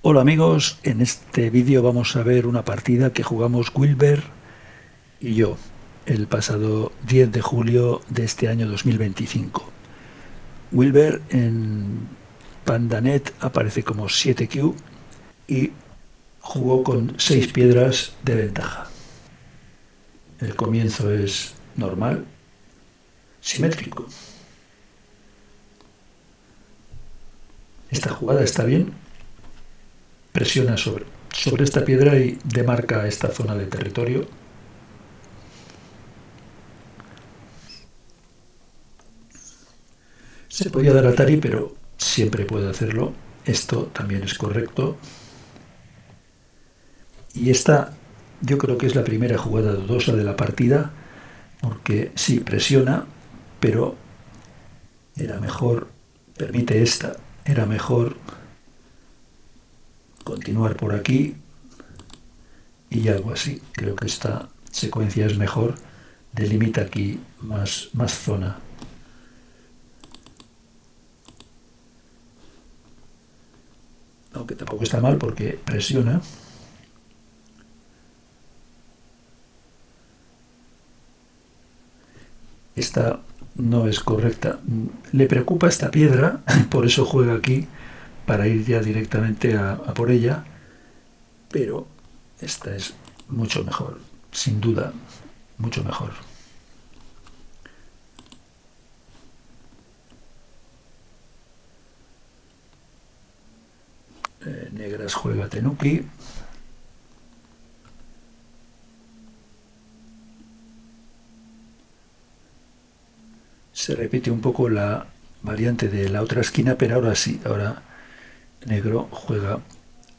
Hola amigos, en este vídeo vamos a ver una partida que jugamos Wilber y yo el pasado 10 de julio de este año 2025. Wilber en Pandanet aparece como 7Q y jugó con 6 piedras de ventaja. El comienzo es normal, simétrico. Esta jugada está bien, presiona sobre esta piedra y demarca esta zona de territorio. Se podía dar Atari, pero siempre puede hacerlo. Esto también es correcto. Y esta yo creo que es la primera jugada dudosa de la partida, porque sí presiona, pero era mejor, permite esta, era mejor continuar por aquí y algo así. Creo que esta secuencia es mejor, delimita aquí más zona. Aunque tampoco está mal porque presiona. Esta no es correcta. Le preocupa esta piedra, por eso juega aquí, para ir ya directamente a por ella, pero esta es mucho mejor, sin duda, mucho mejor. Negras juega Tenuki. Se repite un poco la variante de la otra esquina, pero ahora sí, ahora negro juega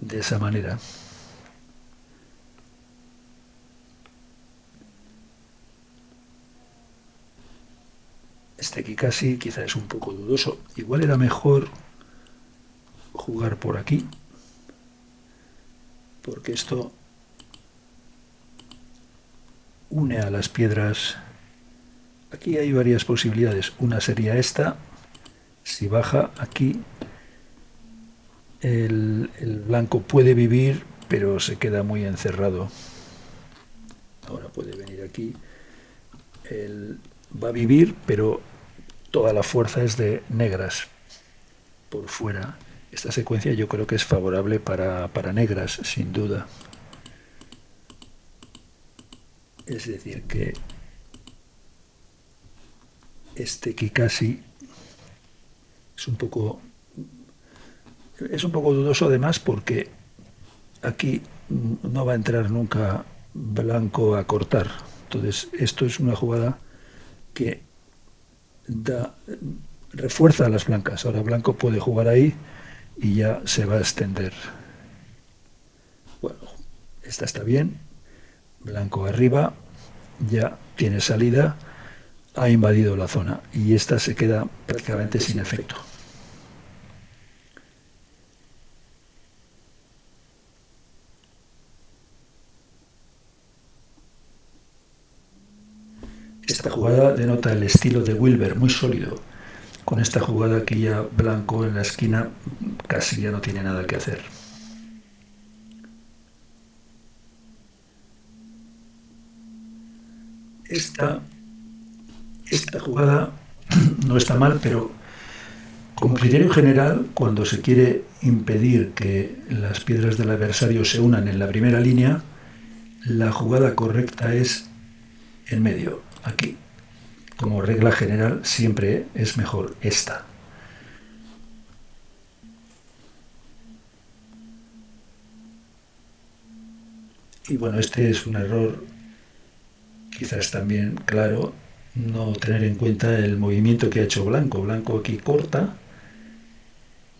de esa manera. Este aquí casi quizá es un poco dudoso. Igual era mejor jugar por aquí, porque esto une a las piedras. Aquí hay varias posibilidades. Una sería esta. Si baja aquí, el blanco puede vivir, pero se queda muy encerrado. Ahora puede venir aquí. Él va a vivir, pero toda la fuerza es de negras por fuera. Esta secuencia yo creo que es favorable para negras, sin duda. Es decir, que este Kikasi es un poco dudoso además porque aquí no va a entrar nunca blanco a cortar. Entonces, esto es una jugada que refuerza a las blancas. Ahora blanco puede jugar ahí y ya se va a extender. Bueno, esta está bien. Blanco arriba, ya tiene salida, ha invadido la zona y esta se queda prácticamente sin efecto. Esta jugada denota el estilo de Wilber, muy sólido. Con esta jugada aquí ya blanco en la esquina casi ya no tiene nada que hacer. Esta jugada no está mal, pero como criterio general, cuando se quiere impedir que las piedras del adversario se unan en la primera línea, la jugada correcta es en medio, aquí. Como regla general, siempre es mejor esta. Y bueno, este es un error quizás también claro, no tener en cuenta el movimiento que ha hecho blanco. Blanco aquí corta,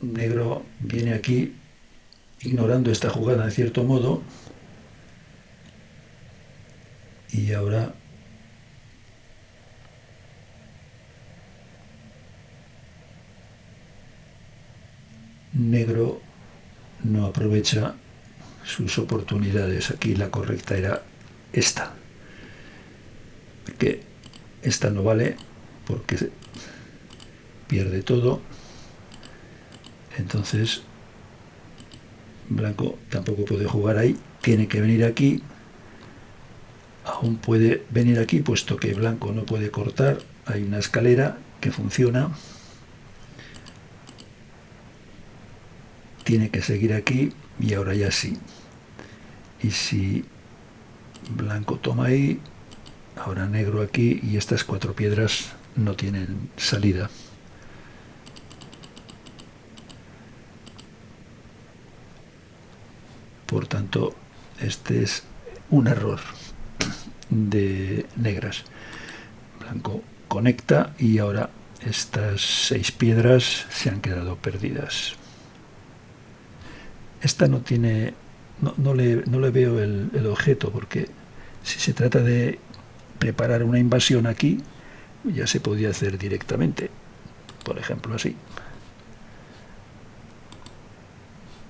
negro viene aquí ignorando esta jugada en cierto modo y ahora negro no aprovecha sus oportunidades. Aquí la correcta era esta, que esta no vale porque pierde todo. Entonces Blanco tampoco puede jugar ahí, tiene que venir aquí. Aún puede venir aquí, puesto que blanco no puede cortar. Hay una escalera que funciona. Tiene que seguir aquí y ahora ya sí. Y si blanco toma ahí, ahora negro aquí y estas 4 piedras no tienen salida. Por tanto, este es un error de negras. Blanco conecta y ahora estas 6 piedras se han quedado perdidas. Esta no tiene, no le veo el objeto, porque si se trata de preparar una invasión aquí, ya se podía hacer directamente, por ejemplo así.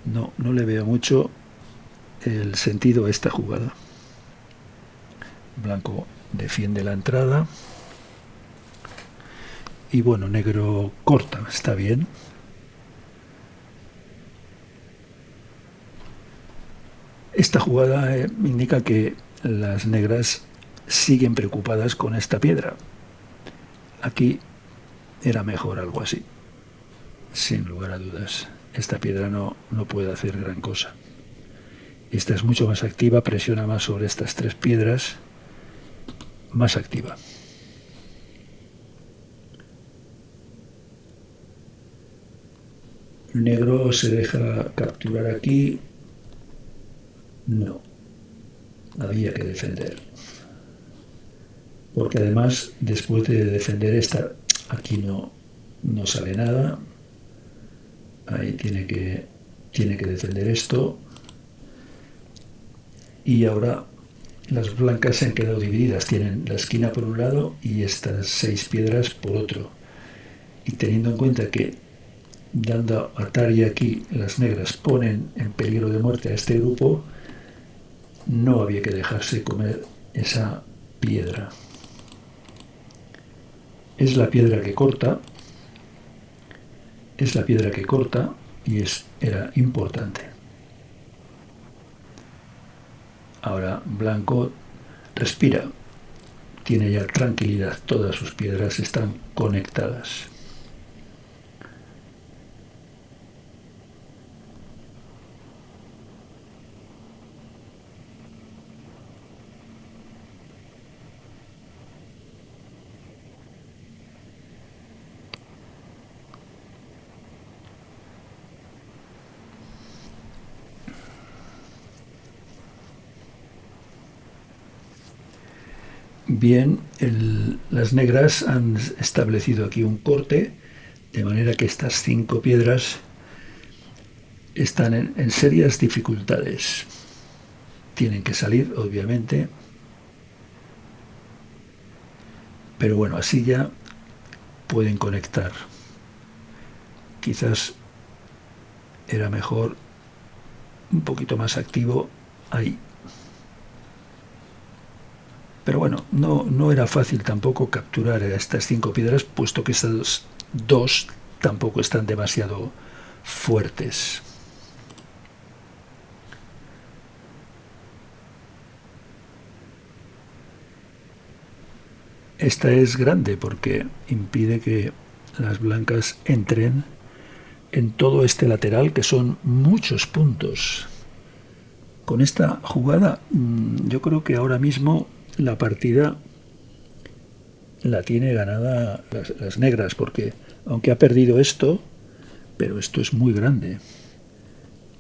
No le veo mucho el sentido a esta jugada. Blanco defiende la entrada y bueno, negro corta, está bien. Esta jugada indica que las negras siguen preocupadas con esta piedra. Aquí era mejor algo así, sin lugar a dudas. Esta piedra no puede hacer gran cosa. Esta es mucho más activa, presiona más sobre estas 3 piedras, más activa. Negro se deja capturar aquí. No, había que defender. Porque además, después de defender esta, aquí no sale nada. Ahí tiene que defender esto. Y ahora las blancas se han quedado divididas. Tienen la esquina por un lado y estas 6 piedras por otro. Y teniendo en cuenta que dando Atari aquí, las negras ponen en peligro de muerte a este grupo, no había que dejarse comer esa piedra. Es la piedra que corta, y era importante. Ahora blanco respira, tiene ya tranquilidad, todas sus piedras están conectadas. Bien, las negras han establecido aquí un corte, de manera que estas 5 piedras están en serias dificultades. Tienen que salir, obviamente, pero bueno, así ya pueden conectar. Quizás era mejor un poquito más activo ahí. Pero bueno, no era fácil tampoco capturar a estas 5 piedras, puesto que estas 2 tampoco están demasiado fuertes. Esta es grande porque impide que las blancas entren en todo este lateral, que son muchos puntos. Con esta jugada, yo creo que ahora mismo la partida la tiene ganada las negras, porque aunque ha perdido esto, pero esto es muy grande.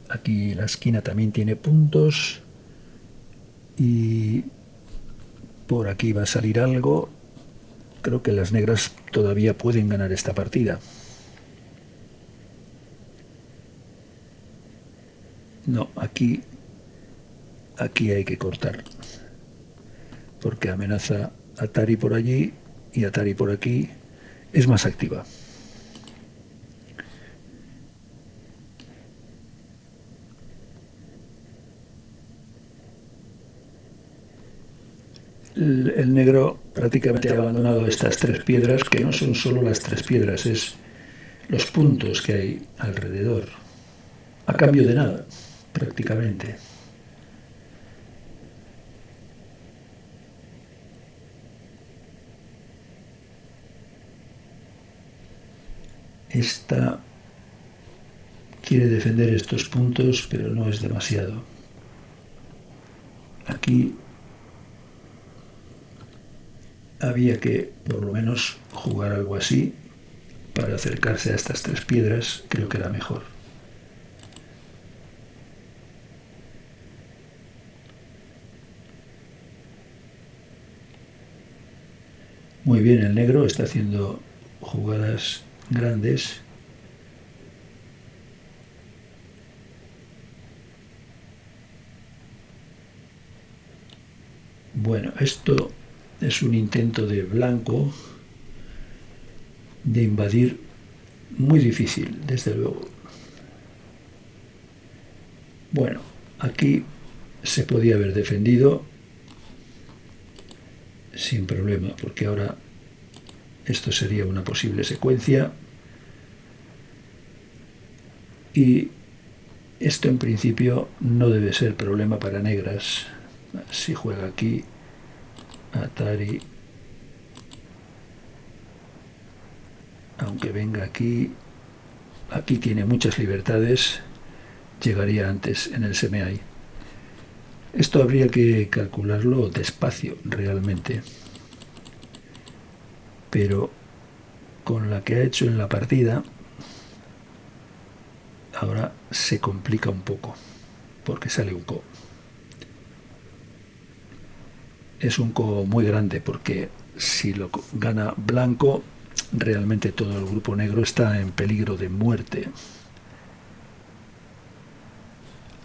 Aquí la esquina también tiene puntos y por aquí va a salir algo. Creo que las negras todavía pueden ganar esta partida. No, aquí hay que cortar, porque amenaza Atari por allí y Atari por aquí. Es más activa. El negro prácticamente ha abandonado estas 3 piedras, que no son solo las 3 piedras, es los puntos que hay alrededor, a cambio de nada. prácticamente. Esta quiere defender estos puntos, pero no es demasiado. Aquí había que por lo menos jugar algo así para acercarse a estas tres piedras, creo que era mejor. Muy bien, el negro está haciendo jugadas grandes. Bueno, esto es un intento de blanco de invadir, muy difícil, desde luego. Bueno, aquí se podía haber defendido sin problema, porque ahora esto sería una posible secuencia y esto en principio no debe ser problema para negras. Si juega aquí, Atari, aunque venga aquí, aquí tiene muchas libertades, llegaría antes en el semi-ai. Esto habría que calcularlo despacio realmente, pero con la que ha hecho en la partida ahora se complica un poco porque sale un ko. Es un ko muy grande porque si lo gana blanco realmente todo el grupo negro está en peligro de muerte.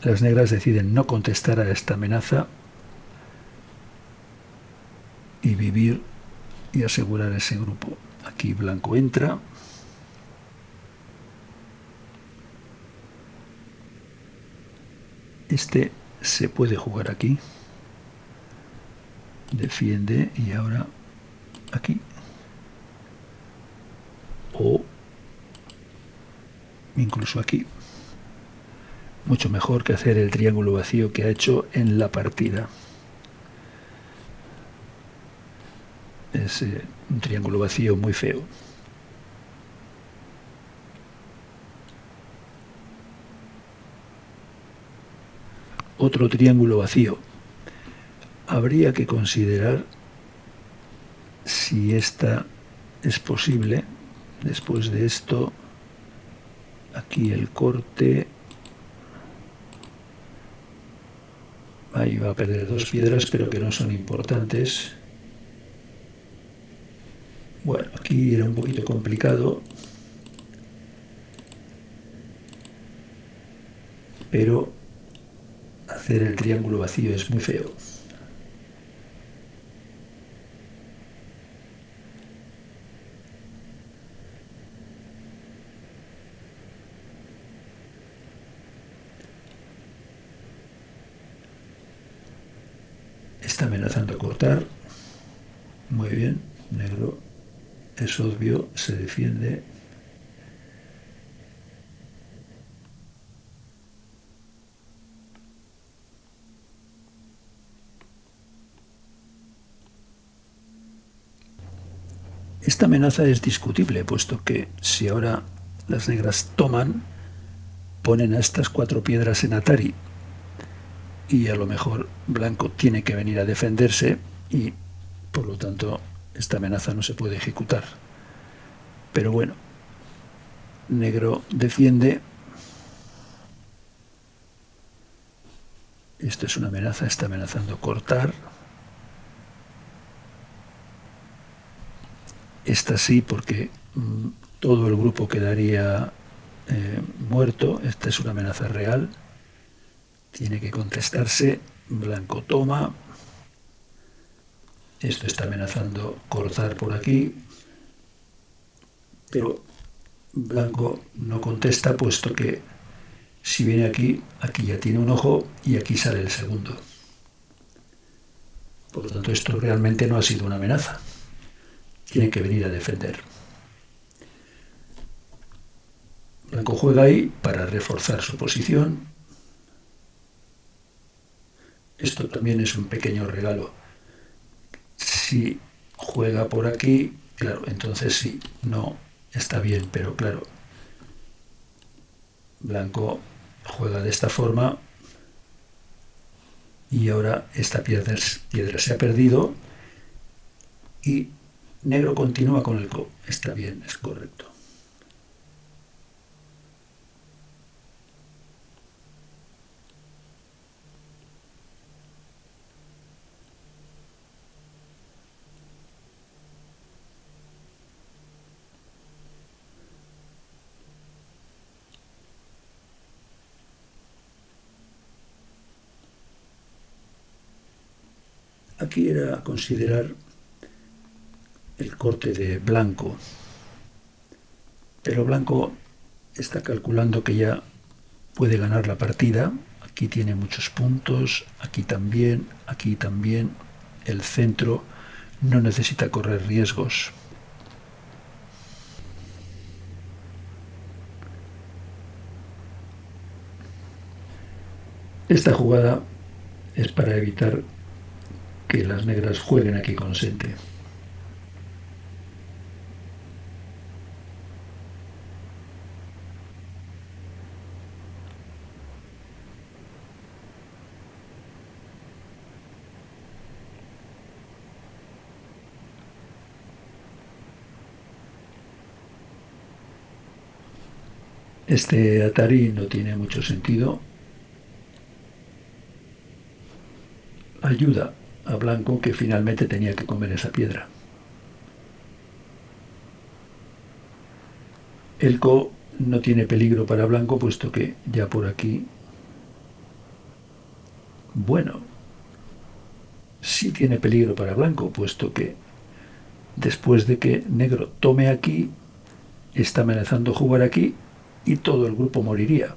Las negras deciden no contestar a esta amenaza y vivir y asegurar ese grupo. Aquí blanco entra. Este se puede jugar aquí. Defiende y ahora aquí. O incluso aquí. Mucho mejor que hacer el triángulo vacío que ha hecho en la partida. Es un triángulo vacío muy feo. Otro triángulo vacío. Habría que considerar si esta es posible. Después de esto, aquí el corte. Ahí va a perder dos piedras, pero que no son importantes. Bueno, aquí era un poquito complicado, pero hacer el triángulo vacío es muy feo. Está amenazando a cortar. Muy bien, negro. Es obvio, se defiende. Esta amenaza es discutible, puesto que si ahora las negras toman, ponen a estas cuatro piedras en Atari y a lo mejor blanco tiene que venir a defenderse y por lo tanto esta amenaza no se puede ejecutar. Pero bueno, negro defiende. Esto es una amenaza, está amenazando cortar. Esta sí, porque todo el grupo quedaría muerto. Esta es una amenaza real. Tiene que contestarse. Blanco toma. Esto está amenazando cortar por aquí. Pero blanco no contesta, puesto que si viene aquí, aquí ya tiene un ojo y aquí sale el segundo. Por lo tanto, esto realmente no ha sido una amenaza. Tiene que venir a defender. Blanco juega ahí para reforzar su posición. Esto también es un pequeño regalo. Si juega por aquí, claro, entonces sí, no está bien, pero claro, blanco juega de esta forma y ahora esta piedra se ha perdido y negro continúa con el co. Está bien, es correcto. Aquí era considerar el corte de blanco, pero blanco está calculando que ya puede ganar la partida. Aquí tiene muchos puntos, aquí también, aquí también. El centro no necesita correr riesgos. Esta jugada es para evitar que las negras jueguen aquí con sente. Este Atari no tiene mucho sentido. Ayuda a blanco que finalmente tenía que comer esa piedra. El co no tiene peligro para blanco puesto que ya por aquí, bueno, sí tiene peligro para blanco puesto que después de que negro tome aquí, está amenazando jugar aquí y todo el grupo moriría.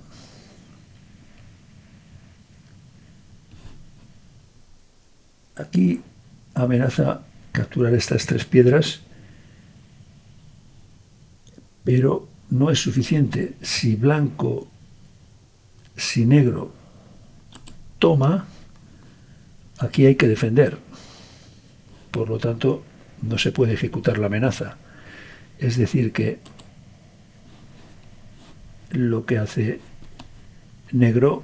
Aquí amenaza capturar estas tres piedras, pero no es suficiente. Si negro toma, aquí hay que defender. Por lo tanto, no se puede ejecutar la amenaza. Es decir, que lo que hace negro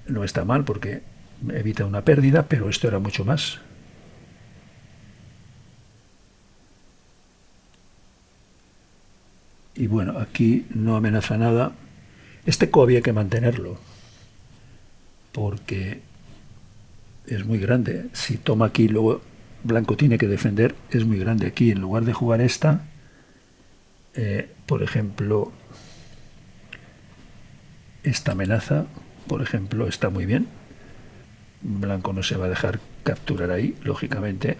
no está mal porque evita una pérdida, pero esto era mucho más. Y bueno, aquí no amenaza nada. Este co había que mantenerlo porque es muy grande. Si toma aquí, luego blanco tiene que defender, es muy grande. Aquí, en lugar de jugar esta, por ejemplo, esta amenaza, por ejemplo, está muy bien. Blanco no se va a dejar capturar ahí, lógicamente.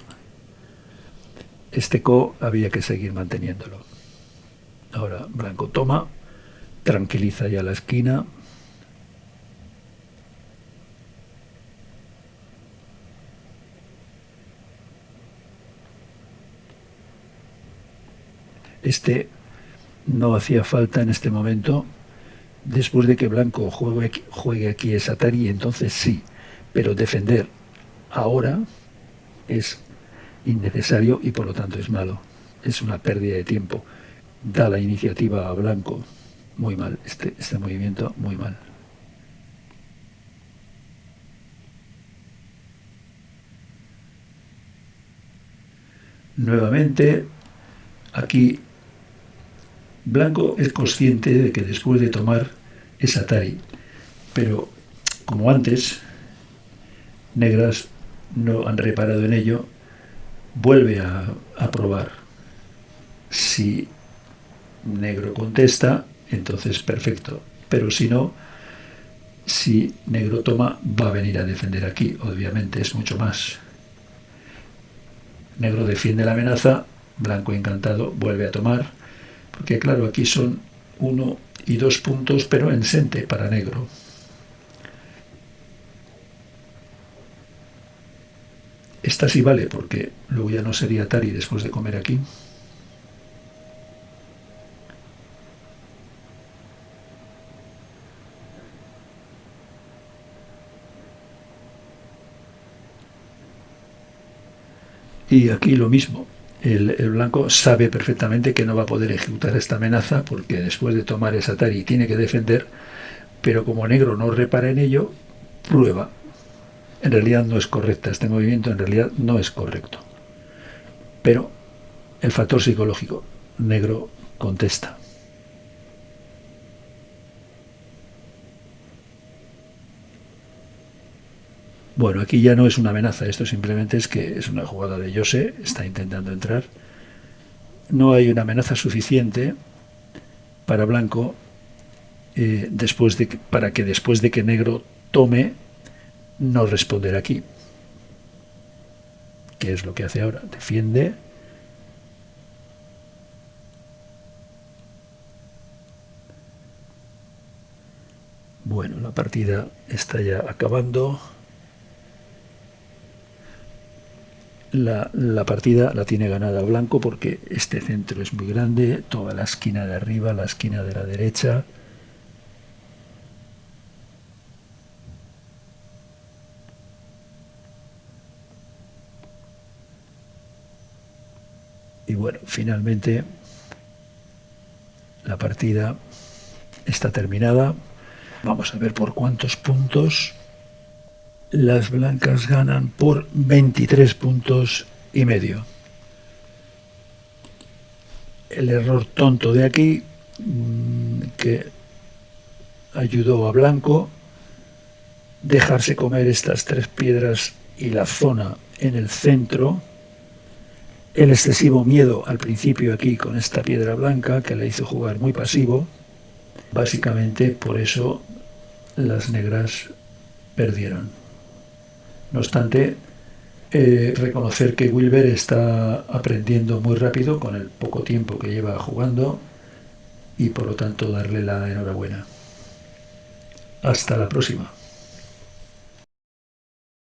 Este co había que seguir manteniéndolo. Ahora blanco toma, tranquiliza ya la esquina. Este no hacía falta en este momento. Después de que blanco juegue aquí es Atari, entonces sí. Pero defender ahora es innecesario y por lo tanto es malo. Es una pérdida de tiempo. Da la iniciativa a blanco. Muy mal, este movimiento muy mal. Nuevamente, aquí blanco es consciente de que después de tomar es Atari, pero como antes, negras no han reparado en ello, vuelve a probar. Si negro contesta, entonces perfecto, pero si no, si negro toma, va a venir a defender aquí, obviamente es mucho más. Negro defiende la amenaza, blanco encantado vuelve a tomar, porque claro, aquí son 1 y 2 puntos, pero en sente para negro. Esta sí vale, porque luego ya no sería Atari después de comer aquí. Y aquí lo mismo. El blanco sabe perfectamente que no va a poder ejecutar esta amenaza porque después de tomar esa Atari tiene que defender, pero como negro no repara en ello, prueba. En realidad no es correcta, este movimiento en realidad no es correcto. Pero el factor psicológico, negro contesta. Bueno, aquí ya no es una amenaza, esto simplemente es que es una jugada de Jose, está intentando entrar. No hay una amenaza suficiente para blanco para que después de que negro tome, no responder aquí. ¿Qué es lo que hace ahora? Defiende. Bueno, la partida está ya acabando. La partida la tiene ganada blanco porque este centro es muy grande, toda la esquina de arriba, la esquina de la derecha. Y bueno, finalmente la partida está terminada. Vamos a ver por cuántos puntos. Las blancas ganan por 23 puntos y medio. El error tonto de aquí, que ayudó a blanco, dejarse comer estas 3 piedras y la zona en el centro. El excesivo miedo al principio aquí con esta piedra blanca que le hizo jugar muy pasivo. Básicamente por eso las negras perdieron. No obstante, reconocer que Wilber está aprendiendo muy rápido con el poco tiempo que lleva jugando y por lo tanto darle la enhorabuena. Hasta la próxima.